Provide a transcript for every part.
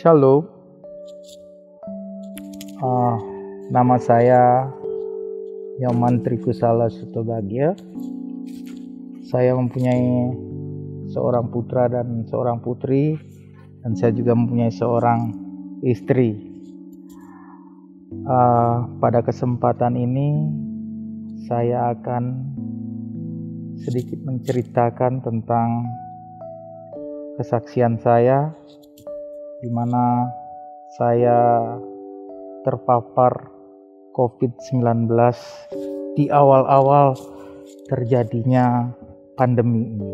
Shalom. Ah, Nama saya Nyoman Trikusala Sutobagia. Saya mempunyai seorang putra dan seorang putri, dan saya juga mempunyai seorang istri. Pada kesempatan ini saya akan sedikit menceritakan tentang kesaksian saya, di mana saya terpapar COVID-19 di awal-awal terjadinya pandemi ini.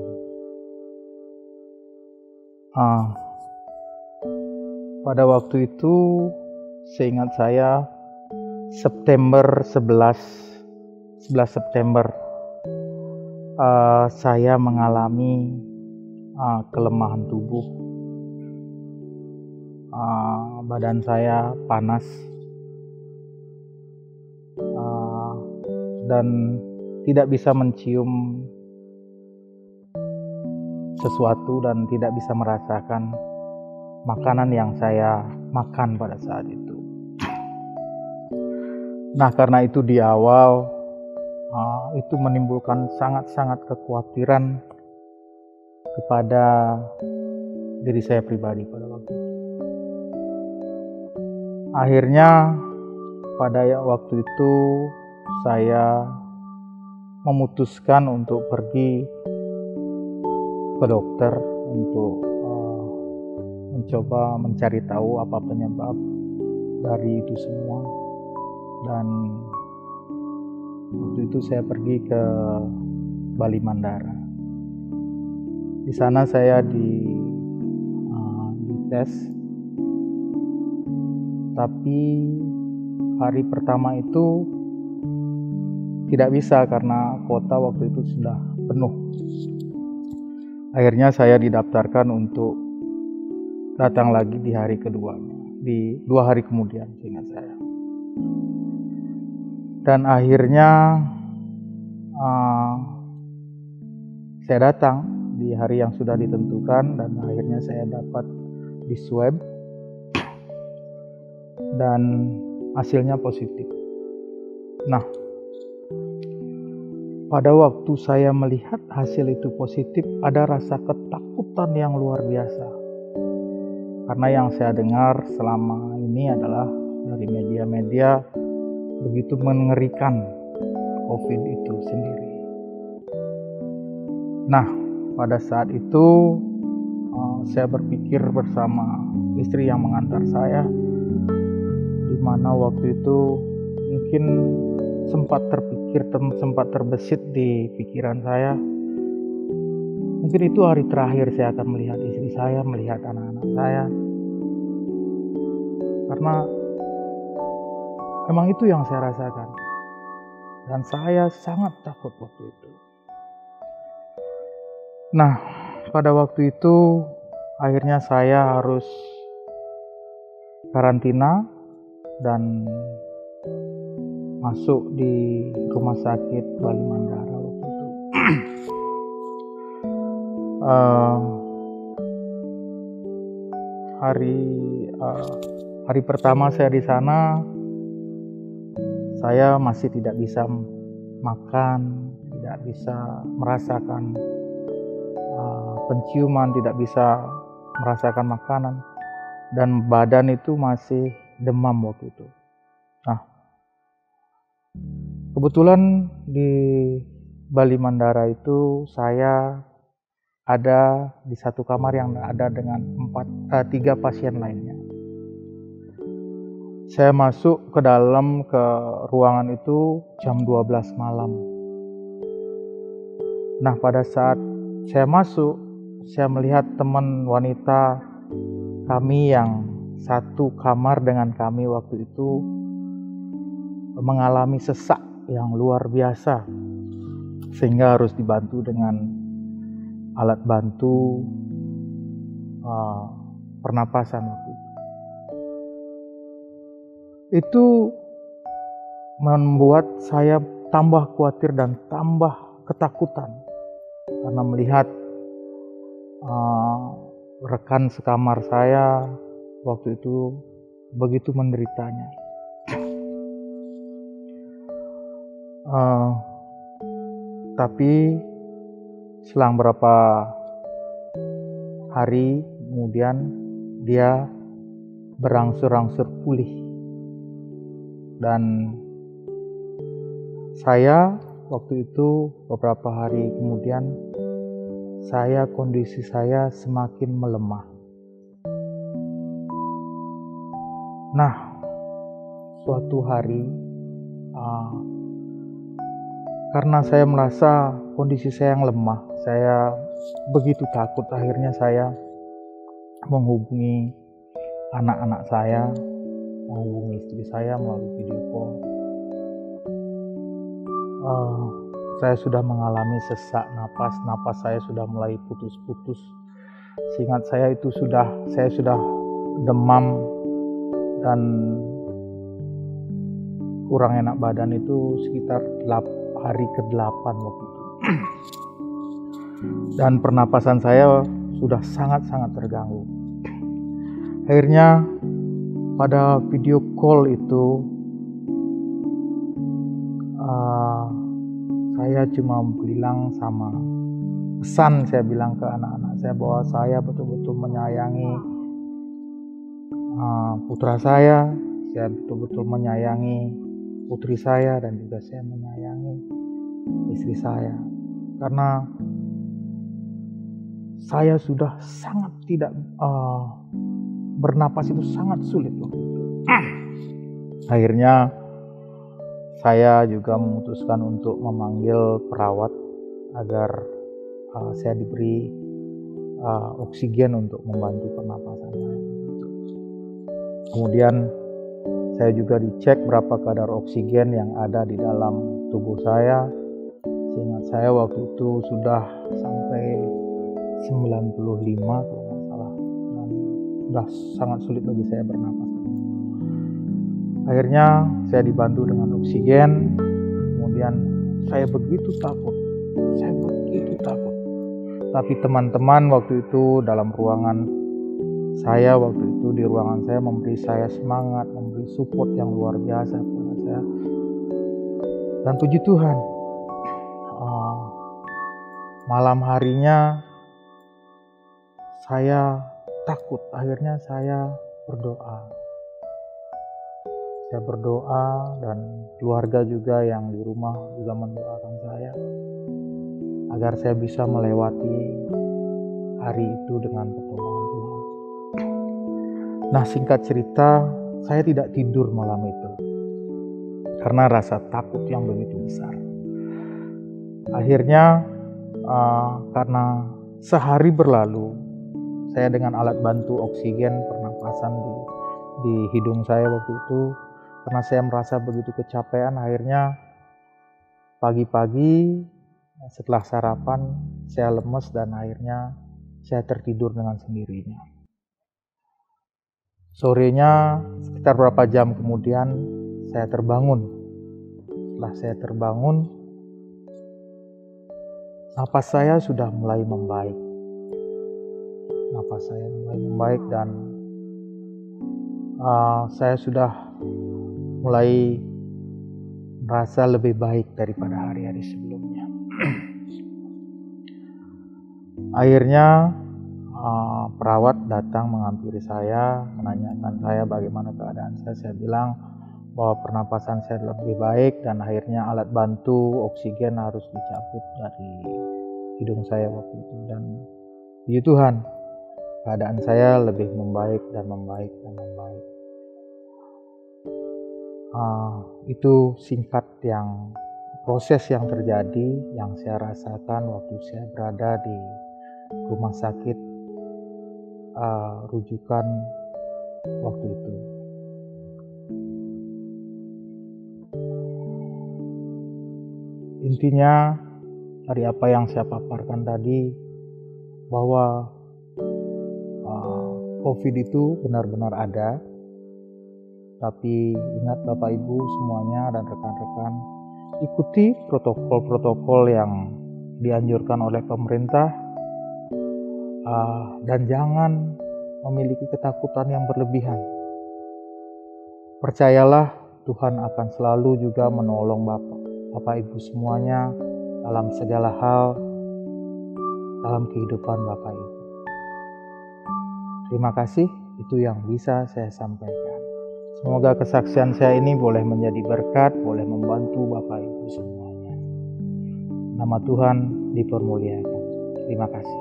Pada waktu itu, seingat saya, September 11 September, saya mengalami kelemahan tubuh. Badan saya panas, dan tidak bisa mencium sesuatu dan tidak bisa merasakan makanan yang saya makan pada saat itu. Nah, karena itu di awal itu menimbulkan sangat-sangat kekhawatiran kepada diri saya pribadi pada waktu itu. Akhirnya pada waktu itu saya memutuskan untuk pergi ke dokter untuk mencoba mencari tahu apa penyebab dari itu semua. Dan waktu itu saya pergi ke Bali Mandara. Di sana saya dites, tapi hari pertama itu tidak bisa karena kuota waktu itu sudah penuh. Akhirnya saya didaftarkan untuk datang lagi di hari keduanya, di 2 hari kemudian, seingat saya. Dan akhirnya saya datang di hari yang sudah ditentukan, dan akhirnya saya dapat di swab dan hasilnya positif. Nah, pada waktu saya melihat hasil itu positif, ada rasa ketakutan yang luar biasa. Karena yang saya dengar selama ini adalah dari media-media begitu mengerikan COVID itu sendiri. Nah, pada saat itu saya berpikir bersama istri yang mengantar saya, di mana waktu itu mungkin sempat terbesit di pikiran saya, mungkin itu hari terakhir saya akan melihat istri saya, melihat anak-anak saya, karena memang itu yang saya rasakan, dan saya sangat takut waktu itu. Nah, pada waktu itu akhirnya saya harus karantina dan masuk di rumah sakit Bali Mandara waktu itu. Hari pertama saya di sana, saya masih tidak bisa makan, tidak bisa merasakan penciuman, tidak bisa merasakan makanan, dan badan itu masih demam waktu itu. Nah, kebetulan di Bali Mandara itu saya ada di satu kamar yang ada dengan 3 pasien lainnya. Saya masuk ke dalam ke ruangan itu jam 12 malam. Nah, pada saat saya masuk, saya melihat teman wanita kami yang satu kamar dengan kami waktu itu mengalami sesak yang luar biasa, sehingga harus dibantu dengan alat bantu pernapasan waktu itu. Itu membuat saya tambah khawatir dan tambah ketakutan karena melihat rekan sekamar saya waktu itu begitu menderitanya. Tapi selang berapa hari kemudian dia berangsur-angsur pulih, dan saya waktu itu beberapa hari kemudian kondisi saya semakin melemah. Nah, suatu hari karena saya merasa kondisi saya yang lemah, saya begitu takut, akhirnya saya menghubungi anak-anak saya, menghubungi istri saya melalui video call. Saya sudah mengalami sesak napas saya sudah mulai putus-putus. Seingat saya itu saya sudah demam dan kurang enak badan itu sekitar hari ke-8 waktu itu. Dan pernapasan saya sudah sangat-sangat terganggu. Akhirnya pada video call itu saya cuma saya bilang ke anak-anak saya bahwa saya betul-betul menyayangi putra saya betul-betul menyayangi putri saya, dan juga saya menyayangi istri saya, karena saya sudah sangat tidak bernapas itu sangat sulit waktu itu. Akhirnya saya juga memutuskan untuk memanggil perawat agar saya diberi oksigen untuk membantu pernapasan saya. Kemudian saya juga dicek berapa kadar oksigen yang ada di dalam tubuh saya. Seingat saya waktu itu sudah sampai 95 kalau nggak salah, dan sudah sangat sulit bagi saya bernapas. Akhirnya saya dibantu dengan oksigen. Kemudian saya begitu takut. Tapi teman-teman waktu itu dalam ruangan saya memberi saya semangat, memberi support yang luar biasa kepada saya. Dan puji Tuhan, malam harinya saya takut. Akhirnya saya berdoa. Dan keluarga juga yang di rumah juga mendoakan saya agar saya bisa melewati hari itu dengan pertolongan Tuhan. Nah, singkat cerita, saya tidak tidur malam itu karena rasa takut yang begitu besar. Akhirnya karena sehari berlalu, saya dengan alat bantu oksigen pernapasan di hidung saya waktu itu, karena saya merasa begitu kecapean, akhirnya pagi-pagi setelah sarapan saya lemes dan akhirnya saya tertidur dengan sendirinya. Sorenya sekitar berapa jam kemudian saya terbangun. Setelah saya terbangun, napas saya sudah mulai membaik. Dan saya sudah mulai merasa lebih baik daripada hari-hari sebelumnya. Akhirnya perawat datang menghampiri saya, menanyakan saya bagaimana keadaan saya. Saya bilang bahwa pernapasan saya lebih baik dan akhirnya alat bantu oksigen harus dicabut dari hidung saya waktu itu. Dan puji Tuhan, keadaan saya lebih membaik. Itu singkat proses yang terjadi yang saya rasakan waktu saya berada di rumah sakit rujukan waktu itu. Intinya dari apa yang saya paparkan tadi, bahwa COVID itu benar-benar ada. Tapi ingat Bapak Ibu semuanya dan rekan-rekan, ikuti protokol-protokol yang dianjurkan oleh pemerintah, dan jangan memiliki ketakutan yang berlebihan. Percayalah, Tuhan akan selalu juga menolong Bapak Ibu semuanya dalam segala hal dalam kehidupan Bapak Ibu. Terima kasih, itu yang bisa saya sampaikan. Semoga kesaksian saya ini boleh menjadi berkat, boleh membantu Bapak Ibu semuanya. Nama Tuhan dipermuliakan. Terima kasih.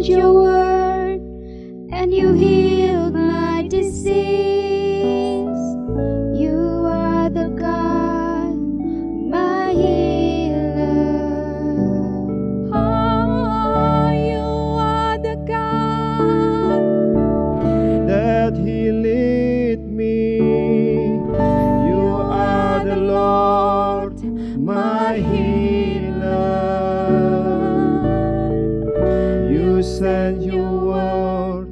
Your word and you healed my disease. You are the God, my healer. Oh, you are the God that healed me. You are the Lord, my healer. You sent your word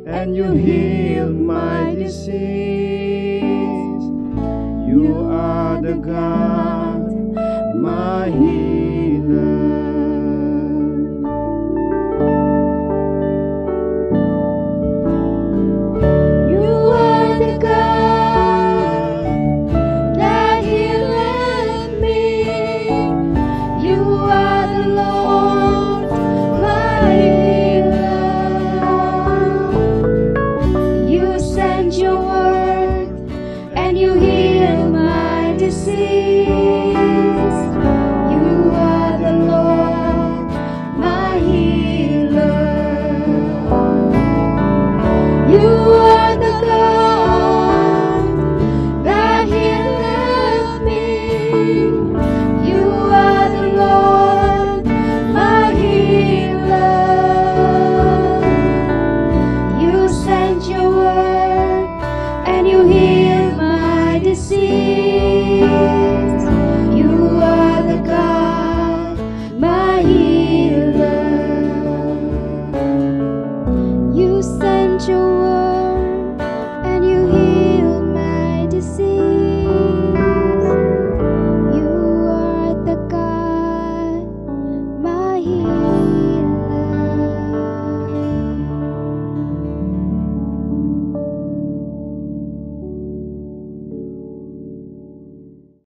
and you healed my disease. You are the God, my healer.